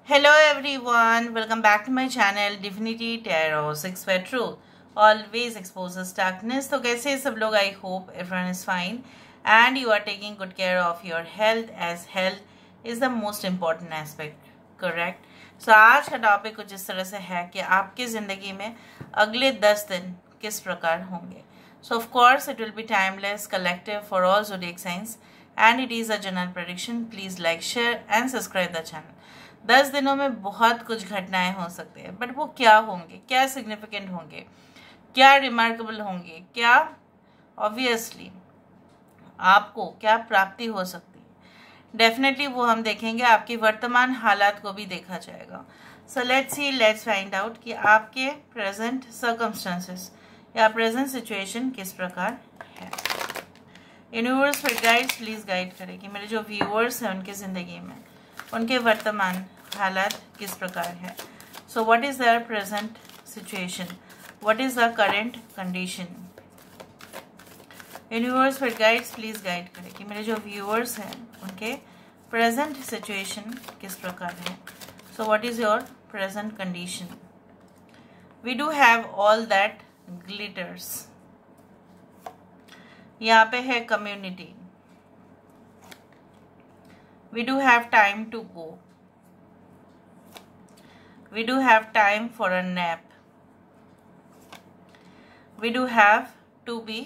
Hello everyone, welcome back to my channel Divinity Tarot 6 where truth always exposes darkness. तो कैसे सब लोग? I hope everyone is fine and you are taking good care of your health as health is the most important aspect, correct? So आज का topic कुछ इस तरह से है कि आपकी ज़िंदगी में अगले 10 दिन किस प्रकार होंगे. So of course it will be timeless, collective for all zodiac signs and it is a general prediction. Please like, share and subscribe the channel. 10 दिनों में बहुत कुछ घटनाएं हो सकते हैं, बट वो क्या होंगे, क्या सिग्निफिकेंट होंगे, क्या रिमार्केबल होंगे, क्या ऑब्वियसली आपको क्या प्राप्ति हो सकती है, डेफिनेटली वो हम देखेंगे. आपकी वर्तमान हालात को भी देखा जाएगा. सो लेट्स फाइंड आउट कि आपके प्रेजेंट सर्कमस्टेंसेस या प्रेजेंट सिचुएशन किस प्रकार है. यूनिवर्स फिर गाइड्स प्लीज गाइड करें कि मेरे जो व्यूअर्स हैं उनकी ज़िंदगी में उनके वर्तमान हालात किस प्रकार है. So what is there present situation, what is the current condition. Universe फिर गाइड्स प्लीज गाइड करें कि मेरे जो व्यूअर्स हैं उनके प्रेजेंट सिचुएशन किस प्रकार है. So what is your present condition. We do have all that glitters. यहाँ पे है community. We do have time to go. We do have time for a nap. We do have to be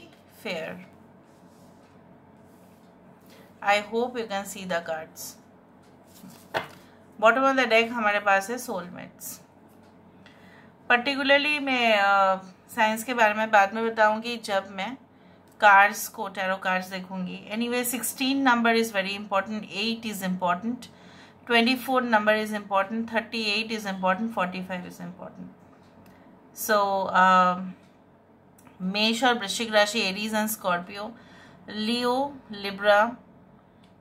fair. I hope you can see the cards. Bottom of the deck हमारे पास है soulmates. Particularly मैं science के बारे में बाद में बताऊंगी जब मैं कार्ड्स को टैरो कार्ड्स देखूंगी. Anyway 16 number is very important, 8 is important, 24 number is important, 38 is important, 45 is important. So मेष और वृश्चिक राशि, Aries and Scorpio, Leo, Libra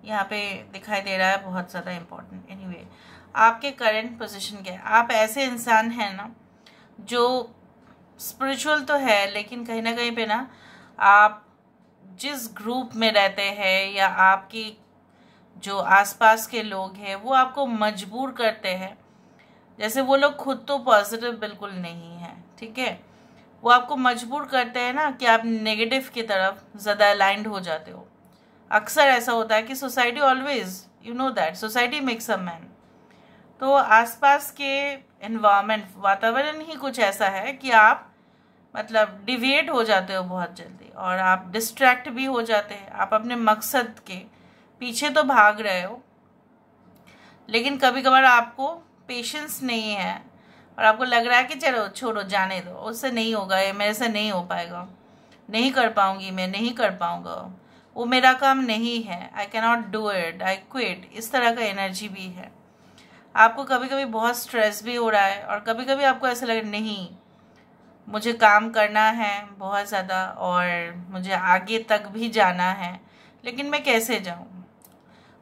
यहाँ पे दिखाई दे रहा है बहुत ज़्यादा इम्पॉर्टेंट. एनीवे आपके करंट पोजीशन क्या है. आप ऐसे इंसान हैं ना जो स्पिरिचुअल तो है लेकिन कहीं ना कहीं पे ना आप जिस ग्रुप में रहते हैं या आपकी जो आसपास के लोग हैं वो आपको मजबूर करते हैं. जैसे वो लोग खुद तो पॉजिटिव बिल्कुल नहीं है, ठीक है, वो आपको मजबूर करते हैं ना कि आप नेगेटिव की तरफ ज़्यादा अलाइंड हो जाते हो. अक्सर ऐसा होता है कि society always you know that society makes a man. तो आसपास के एनवायरनमेंट वातावरण ही कुछ ऐसा है कि आप मतलब डिविएट हो जाते हो बहुत जल्दी और आप डिस्ट्रैक्ट भी हो जाते हैं. आप अपने मकसद के पीछे तो भाग रहे हो लेकिन कभी कभार आपको पेशेंस नहीं है और आपको लग रहा है कि चलो छोड़ो जाने दो, उससे नहीं होगा, ये मेरे से नहीं हो पाएगा, नहीं कर पाऊंगी, मैं नहीं कर पाऊंगा, वो मेरा काम नहीं है, I can not do it, I quit. इस तरह का एनर्जी भी है. आपको कभी कभी बहुत स्ट्रेस भी हो रहा है और कभी कभी आपको ऐसा लग नहीं मुझे काम करना है बहुत ज़्यादा और मुझे आगे तक भी जाना है लेकिन मैं कैसे जाऊं.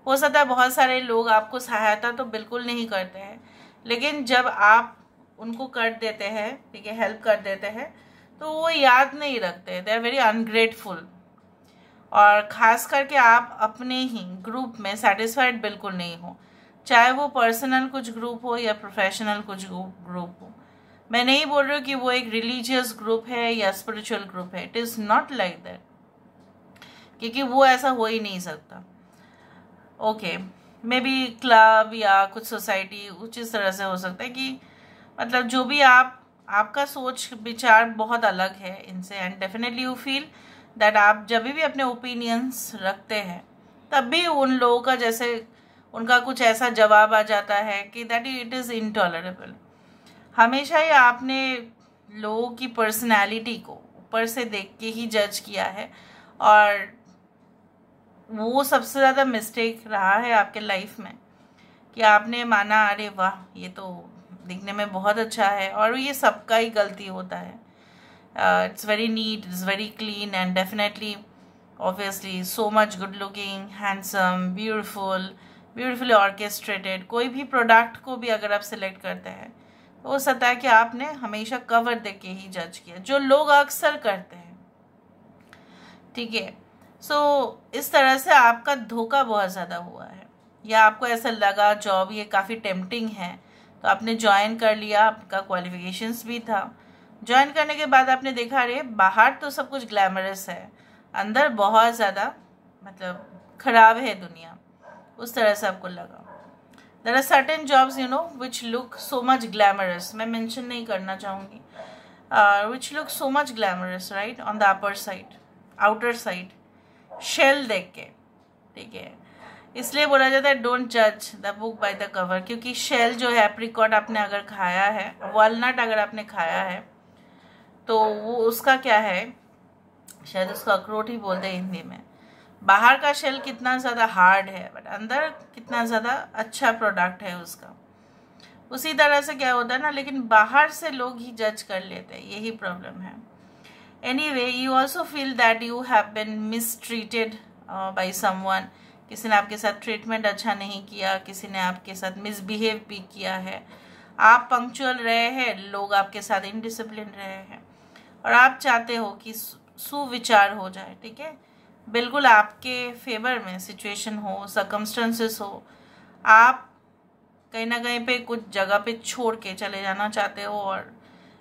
हो सकता है बहुत सारे लोग आपको सहायता तो बिल्कुल नहीं करते हैं लेकिन जब आप उनको कर देते हैं, ठीक है, हेल्प कर देते हैं तो वो याद नहीं रखते. They are very ungrateful. और ख़ास करके आप अपने ही ग्रुप में सेटिस्फाइड बिल्कुल नहीं हो, चाहे वो पर्सनल कुछ ग्रुप हो या प्रोफेशनल कुछ ग्रुप हो. मैं नहीं बोल रही हूँ कि वो एक रिलीजियस ग्रुप है या स्पिरिचुअल ग्रुप है. It is not like that, क्योंकि वो ऐसा हो ही नहीं सकता. ओके, मे बी क्लब या कुछ सोसाइटी कुछ इस तरह से हो सकता है कि मतलब जो भी आपका सोच विचार बहुत अलग है इनसे and definitely you feel that आप जब भी अपने ओपिनियंस रखते हैं तब भी उन लोगों का जैसे उनका कुछ ऐसा जवाब आ जाता है कि दैट इट इज़ इनटॉलरेबल. हमेशा ही आपने लोगों की पर्सनैलिटी को ऊपर से देख के ही जज किया है और वो सबसे ज़्यादा मिस्टेक रहा है आपके लाइफ में कि आपने माना अरे वाह ये तो दिखने में बहुत अच्छा है. और ये सबका ही गलती होता है. It's very neat, it's very clean and definitely obviously so much good looking, handsome, beautifully orchestrated. कोई भी प्रोडक्ट को भी अगर आप सिलेक्ट करते हैं हो सकता है कि आपने हमेशा कवर देख के ही जज किया, जो लोग अक्सर करते हैं, ठीक है. सो इस तरह से आपका धोखा बहुत ज़्यादा हुआ है या आपको ऐसा लगा जॉब ये काफ़ी टेम्पटिंग है तो आपने ज्वाइन कर लिया, आपका क्वालिफिकेशंस भी था। ज्वाइन करने के बाद आपने देखा अरे बाहर तो सब कुछ ग्लैमरस है, अंदर बहुत ज़्यादा मतलब ख़राब है दुनिया, उस तरह से आपको लगा। There are certain jobs you know which look so much glamorous, मैं मेंशन नहीं करना चाहूँगी, which look so much glamorous right on the upper side, outer side, shell देख के, ठीक है। इसलिए बोला जाता है डोंट जज the book by the cover, क्योंकि शेल जो है, एप्रिकॉट आपने अगर खाया है, वॉलनट अगर आपने खाया है, तो वो उसका क्या है, शायद उसको अखरोट ही बोलते हैं हिंदी में। बाहर का शेल कितना ज़्यादा हार्ड है, बट अंदर कितना ज़्यादा अच्छा प्रोडक्ट है उसका। उसी तरह से क्या होता है ना, लेकिन बाहर से लोग ही जज कर लेते हैं, यही प्रॉब्लम है। Anyway, you also feel that you have been mistreated by someone, किसी ने आपके साथ ट्रीटमेंट अच्छा नहीं किया, किसी ने आपके साथ मिसबिहेव भी किया है, आप पंक्चुअल रहे हैं, लोग आपके साथ इनडिसिप्लिन रहे हैं, और आप चाहते हो कि सुविचार हो जाए, ठीक है, बिल्कुल आपके फेवर में सिचुएशन हो, सर्कमस्टेंसेस हो, आप कहीं ना कहीं पे कुछ जगह पे छोड़ के चले जाना चाहते हो, और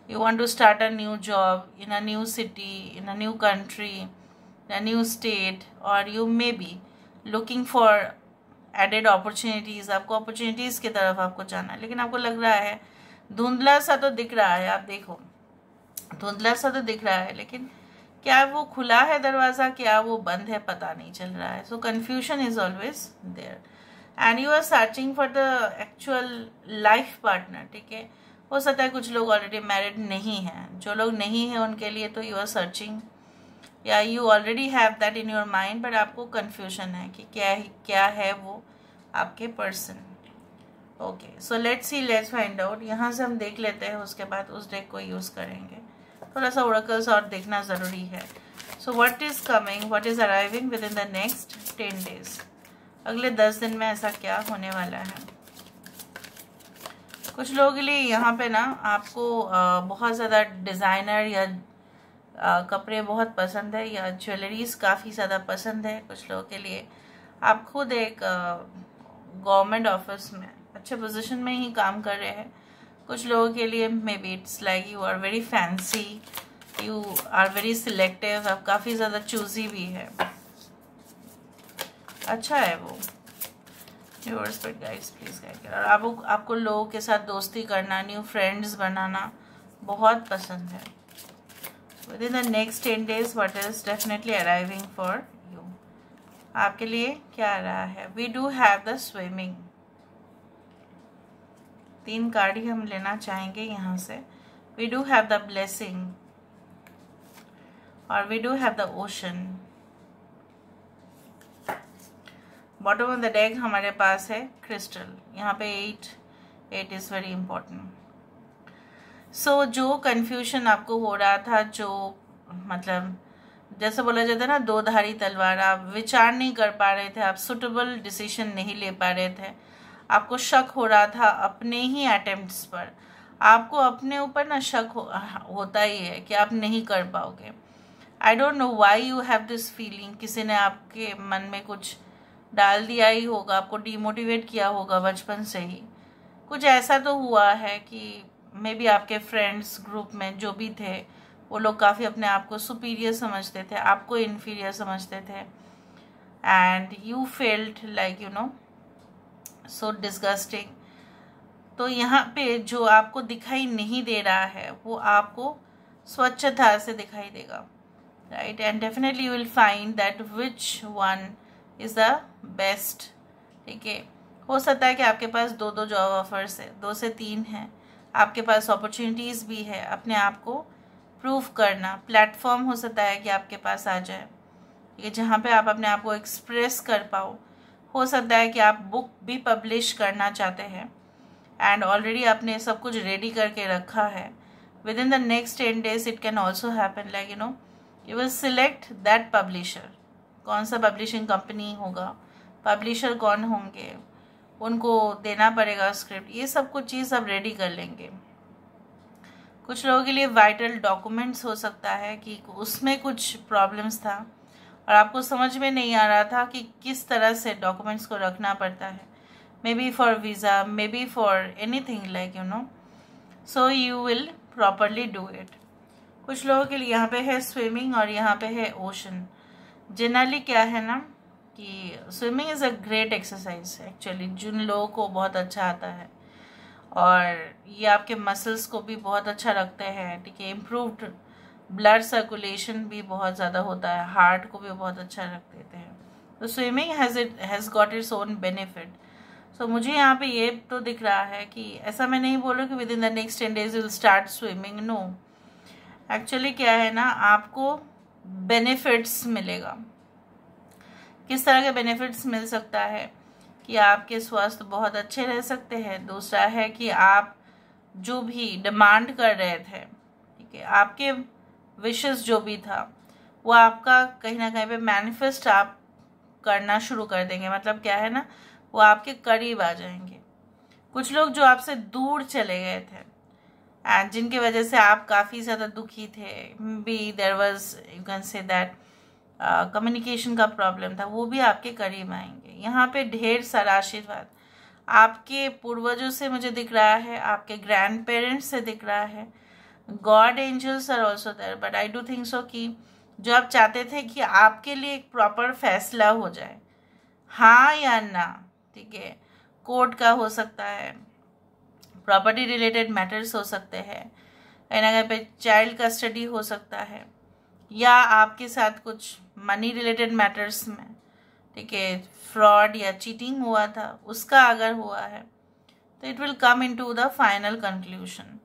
you want to start a new job in a new city, in a new country, in a new state, or you may be looking for added opportunities, आपको opportunities की तरफ आपको जाना है, लेकिन आपको लग रहा है धुंधला सा तो दिख रहा है, आप देखो धुंधला सा तो दिख रहा है, लेकिन क्या वो खुला है दरवाज़ा, क्या वो बंद है, पता नहीं चल रहा है। So confusion is always there and you are searching for the actual life partner, ठीक है। हो सकता है कुछ लोग ऑलरेडी मैरिड नहीं हैं, जो लोग नहीं हैं उनके लिए तो यू आर सर्चिंग, या you already have that in your mind, but आपको कन्फ्यूजन है कि क्या है वो आपके person. Okay, so let's find out. यहाँ से हम देख लेते हैं, उसके बाद उस डेक को यूज़ करेंगे। थोड़ा सा ओरेकल्स और देखना ज़रूरी है। So what is coming, what is arriving with in the next 10 days, अगले 10 दिन में ऐसा क्या होने वाला है। कुछ लोगों के लिए यहाँ पे ना आपको बहुत ज़्यादा डिज़ाइनर या कपड़े बहुत पसंद है, या ज्वेलरीज काफ़ी ज़्यादा पसंद है। कुछ लोगों के लिए आप खुद एक गवर्नमेंट ऑफिस में अच्छे पोजीशन में ही काम कर रहे हैं। कुछ लोगों के लिए maybe it's like you are very fancy, you are very selective, आप काफ़ी ज़्यादा चूजी भी है, अच्छा है वो। Yours but guys please guide कर, और आपको लोगों के साथ दोस्ती करना, न्यू फ्रेंड्स बनाना बहुत पसंद है। Within the next 10 days what is definitely arriving for you, आपके लिए क्या आ रहा है। We do have the swimming, 3 card ही हम लेना चाहेंगे यहाँ से। We do have the blessing, और we do have the ocean. Bottom of the deck हमारे पास है क्रिस्टल, यहाँ पे 8 इज़ वेरी इम्पोर्टेंट। सो जो कन्फ्यूजन आपको हो रहा था, जो मतलब जैसे बोला जाता है ना दो धारी तलवार, आप विचार नहीं कर पा रहे थे, आप सुटेबल डिसीजन नहीं ले पा रहे थे, आपको शक हो रहा था अपने ही अटेम्प्ट्स पर, आपको अपने ऊपर ना शक होता ही है कि आप नहीं कर पाओगे। I don't know why you have this feeling, किसी ने आपके मन में कुछ डाल दिया ही होगा, आपको डीमोटिवेट किया होगा बचपन से ही। कुछ ऐसा तो हुआ है कि मे बी आपके फ्रेंड्स ग्रुप में जो भी थे वो लोग काफ़ी अपने आप को सुपीरियर समझते थे, आपको इन्फीरियर समझते थे, and you felt like you know so disgusting. तो यहाँ पे जो आपको दिखाई नहीं दे रहा है वो आपको स्वच्छता से दिखाई देगा, right, and definitely you will find that which one is the best, ठीक है। हो सकता है कि आपके पास 2 जॉब ऑफर्स है, 2 से 3 हैं, आपके पास अपॉर्चुनिटीज़ भी है अपने आप को प्रूव करना, प्लेटफॉर्म हो सकता है कि आपके पास आ जाए, ठीक है, जहाँ पे आप अपने आप को एक्सप्रेस कर पाओ। हो सकता है कि आप बुक भी पब्लिश करना चाहते हैं एंड ऑलरेडी आपने सब कुछ रेडी करके रखा है। Within the next 10 days it can also happen like you know you will select that publisher, कौन सा पब्लिशिंग कंपनी होगा, पब्लिशर कौन होंगे, उनको देना पड़ेगा स्क्रिप्ट, ये सब कुछ चीज़ आप रेडी कर लेंगे। कुछ लोगों के लिए वाइटल डॉक्यूमेंट्स हो सकता है कि उसमें कुछ प्रॉब्लम्स था और आपको समझ में नहीं आ रहा था कि किस तरह से डॉक्यूमेंट्स को रखना पड़ता है। May be for visa, may be for anything like you know, so you will properly do it. कुछ लोगों के लिए यहाँ पे है स्विमिंग और यहाँ पे है ओशन। जनरली क्या है ना कि swimming is a great exercise actually, जिन लोगों को बहुत अच्छा आता है, और ये आपके मसल्स को भी बहुत अच्छा रखते हैं, ठीक है। इम्प्रूव्ड ब्लड सर्कुलेशन भी बहुत ज़्यादा होता है, हार्ट को भी बहुत अच्छा रख देते हैं। तो swimming has got its own benefit. So मुझे यहाँ पे ये तो दिख रहा है कि ऐसा मैं नहीं बोल रही कि within the next 10 days will start swimming, no. Actually क्या है ना, आपको बेनिफिट्स मिलेगा। किस तरह के बेनिफिट्स मिल सकता है कि आपके स्वास्थ्य बहुत अच्छे रह सकते हैं। दूसरा है कि आप जो भी डिमांड कर रहे थे, ठीक है, आपके विशेस जो भी था वो आपका कहीं ना कहीं पे मैनिफेस्ट आप करना शुरू कर देंगे। मतलब क्या है ना, वो आपके करीब आ जाएंगे। कुछ लोग जो आपसे दूर चले गए थे एंड जिनकी वजह से आप काफ़ी ज़्यादा दुखी थे, be there was you can say that communication का प्रॉब्लम था, वो भी आपके करीब आएंगे। यहाँ पे ढेर सारा आशीर्वाद आपके पूर्वजों से मुझे दिख रहा है, आपके ग्रैंड पेरेंट्स से दिख रहा है। God angels are also there, but I do think so कि जो आप चाहते थे कि आपके लिए एक प्रॉपर फैसला हो जाए, हाँ या ना, ठीक है, कोर्ट का हो सकता है, प्रॉपर्टी रिलेटेड मैटर्स हो सकते हैं, कहीं ना कहीं पे चाइल्ड कस्टडी हो सकता है, या आपके साथ कुछ मनी रिलेटेड मैटर्स में, ठीक है, फ्रॉड या चीटिंग हुआ था, उसका अगर हुआ है तो it will come into the final conclusion.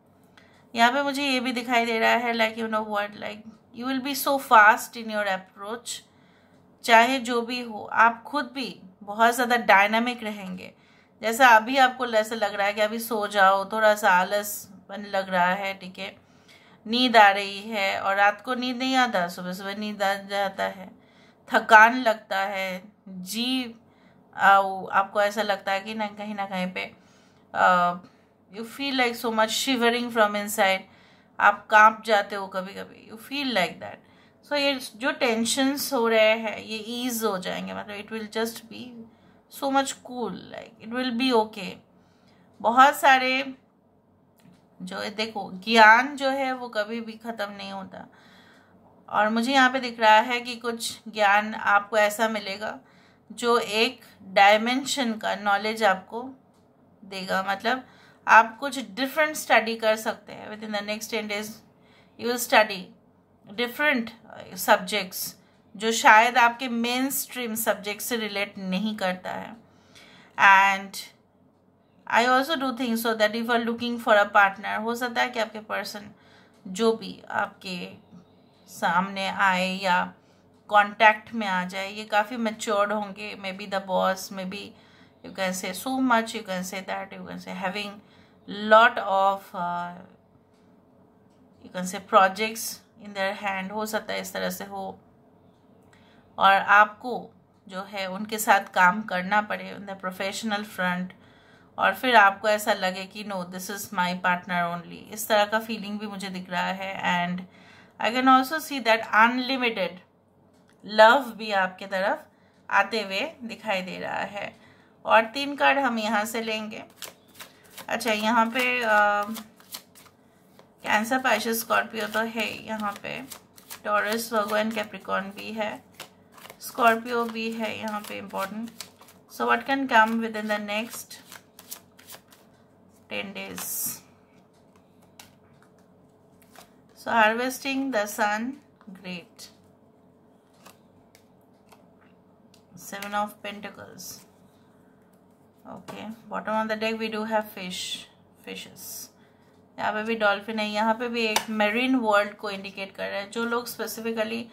यहाँ पे मुझे ये भी दिखाई दे रहा है like you know what, like you will be so fast in your approach. चाहे जो भी हो, आप खुद भी बहुत ज़्यादा डायनामिक रहेंगे। जैसा अभी आपको ऐसा लग रहा है कि अभी सो जाओ, थोड़ा सा आलसपन लग रहा है, ठीक है, नींद आ रही है, और रात को नींद नहीं आता, सुबह सुबह नींद आ जाता है, थकान लगता है, जी आपको ऐसा लगता है कि ना कहीं पे you feel like so much shivering from inside, आप कांप जाते हो कभी कभी, यू फील लाइक दैट। सो ये जो टेंशन्स हो रहे हैं ये ईज हो जाएंगे, मतलब it will just be so much cool, like it will be okay. बहुत सारे जो देखो, ज्ञान जो है वो कभी भी ख़त्म नहीं होता, और मुझे यहाँ पे दिख रहा है कि कुछ ज्ञान आपको ऐसा मिलेगा जो एक डायमेंशन का नॉलेज आपको देगा। मतलब आप कुछ डिफरेंट स्टडी कर सकते हैं within the next 10 days। You will study different subjects जो शायद आपके मेन स्ट्रीम सब्जेक्ट से रिलेट नहीं करता है। And I also do think so that if are looking for a partner, हो सकता है कि आपके पर्सन जो भी आपके सामने आए या कांटेक्ट में आ जाए, ये काफ़ी मैच्योर्ड होंगे। May be the boss, may be you can से so much, you can say that, you can से having lot of you can से प्रोजेक्ट्स इन देयर हैंड, हो सकता है इस तरह से हो, और आपको जो है उनके साथ काम करना पड़े इन द प्रोफेशनल फ्रंट, और फिर आपको ऐसा लगे कि no this is my partner only, इस तरह का फीलिंग भी मुझे दिख रहा है। And I can also see that unlimited love भी आपके तरफ आते हुए दिखाई दे रहा है। और 3 कार्ड हम यहाँ से लेंगे। अच्छा, यहाँ पे कैंसर, पाइसेस, स्कॉर्पियो तो है, यहाँ पे टॉरस, वर्गो एंड कैप्रिकॉर्न भी है, स्कॉर्पियो भी है यहाँ पे important. So what can come with in the next 10 days? So harvesting the sun, great. 7 of Pentacles. Okay, bottom of the deck we do have fishes. यहाँ पे भी dolphin है, यहाँ पे भी एक मेरीन वर्ल्ड को इंडिकेट कर रहा है। जो लोग स्पेसिफिकली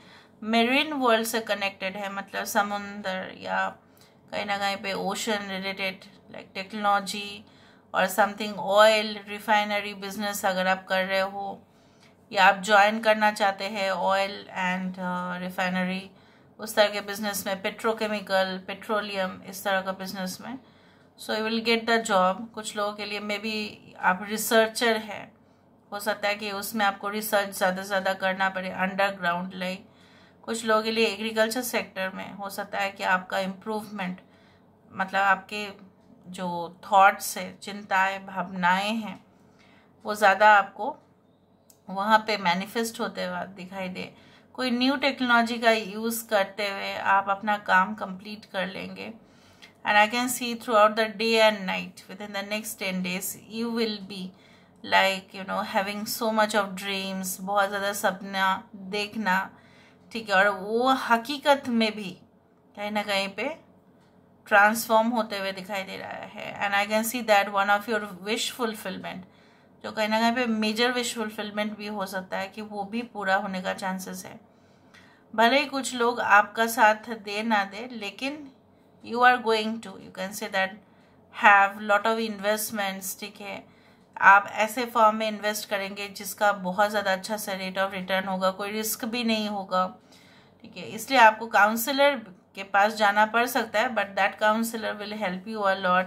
मेरीन वर्ल्ड से कनेक्टेड है, मतलब समुंदर या कहीं ना कहीं पे ओशन रिलेटेड लाइक टेक्नोलॉजी और समथिंग, ऑयल रिफाइनरी बिजनेस अगर आप कर रहे हो, या आप ज्वाइन करना चाहते हैं ऑयल एंड रिफाइनरी, उस तरह के बिजनेस में, पेट्रोकेमिकल, पेट्रोलियम, इस तरह का बिजनेस में, so you will get the job. कुछ लोगों के लिए मे बी आप रिसर्चर है, हो सकता है कि उसमें आपको रिसर्च ज़्यादा से ज़्यादा करना पड़े अंडरग्राउंड लाइक। कुछ लोगों के लिए एग्रीकल्चर सेक्टर में हो सकता है कि आपका इम्प्रूवमेंट, मतलब आपके जो थॉट्स है, चिंताएं, भावनाएं हैं, वो ज़्यादा आपको वहाँ पे मैनिफेस्ट होते हुए दिखाई दे। कोई न्यू टेक्नोलॉजी का यूज़ करते हुए आप अपना काम कंप्लीट कर लेंगे। And I can see through out the day and night with in the next 10 days you will be like having so much of dreams, बहुत ज़्यादा सपना देखना, ठीक है, और वो हकीकत में भी कहीं ना कहीं पे ट्रांसफॉर्म होते हुए दिखाई दे रहा है। And I can see that one of your wish fulfilment, जो कहीं ना कहीं पे मेजर विश फुलफिलमेंट भी हो सकता है कि वो भी पूरा होने का चांसेस है। भले ही कुछ लोग आपका साथ दे ना दे, लेकिन you are going to, you can say that, have lot of investments, ठीक है। आप ऐसे फॉर्म में इन्वेस्ट करेंगे जिसका बहुत ज़्यादा अच्छा सा रेट ऑफ रिटर्न होगा, कोई रिस्क भी नहीं होगा, ठीक है। इसलिए आपको काउंसलर के पास जाना पड़ सकता है, but that counsellor will help you a lot,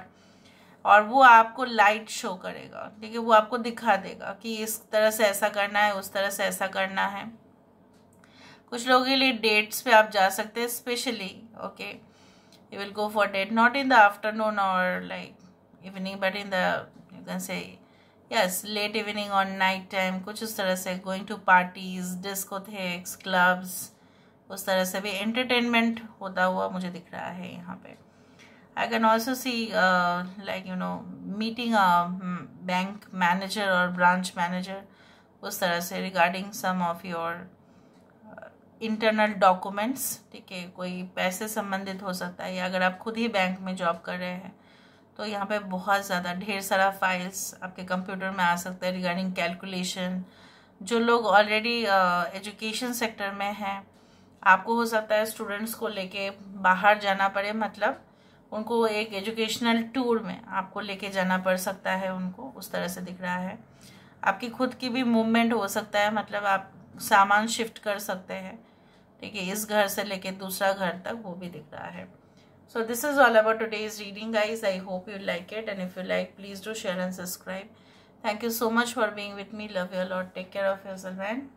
और वो आपको लाइट शो करेगा, ठीक है। वो आपको दिखा देगा कि इस तरह से ऐसा करना है, उस तरह से ऐसा करना है। कुछ लोगों के लिए डेट्स पे आप जा सकते हैं specially, okay, you will go for date not in the afternoon और like evening, but in the you can say yes late evening और नाइट टाइम, कुछ उस तरह से, going to parties, discotheques, clubs, उस तरह से भी एंटरटेनमेंट होता हुआ मुझे दिख रहा है यहाँ पे। I can also see like meeting a bank manager or branch manager, उस तरह से regarding some of your internal documents, ठीक है। कोई पैसे संबंधित हो सकता है, या अगर आप खुद ही बैंक में जॉब कर रहे हैं तो यहाँ पे बहुत ज़्यादा ढेर सारा फाइल्स आपके कंप्यूटर में आ सकता है रिगार्डिंग कैलकुलेशन। जो लोग ऑलरेडी एजुकेशन सेक्टर में हैं, आपको हो सकता है स्टूडेंट्स को लेके बाहर जाना पड़े, मतलब उनको एक एजुकेशनल टूर में आपको लेके जाना पड़ सकता है उनको, उस तरह से दिख रहा है। आपकी खुद की भी मूवमेंट हो सकता है, मतलब आप सामान शिफ्ट कर सकते हैं, ठीक है, इस घर से लेके दूसरा घर तक, वो भी दिख रहा है। So this is all about today's reading guys. I hope you like it, and if you like please do share and subscribe. Thank you so much for being with me. Love you lot, take care of yourself and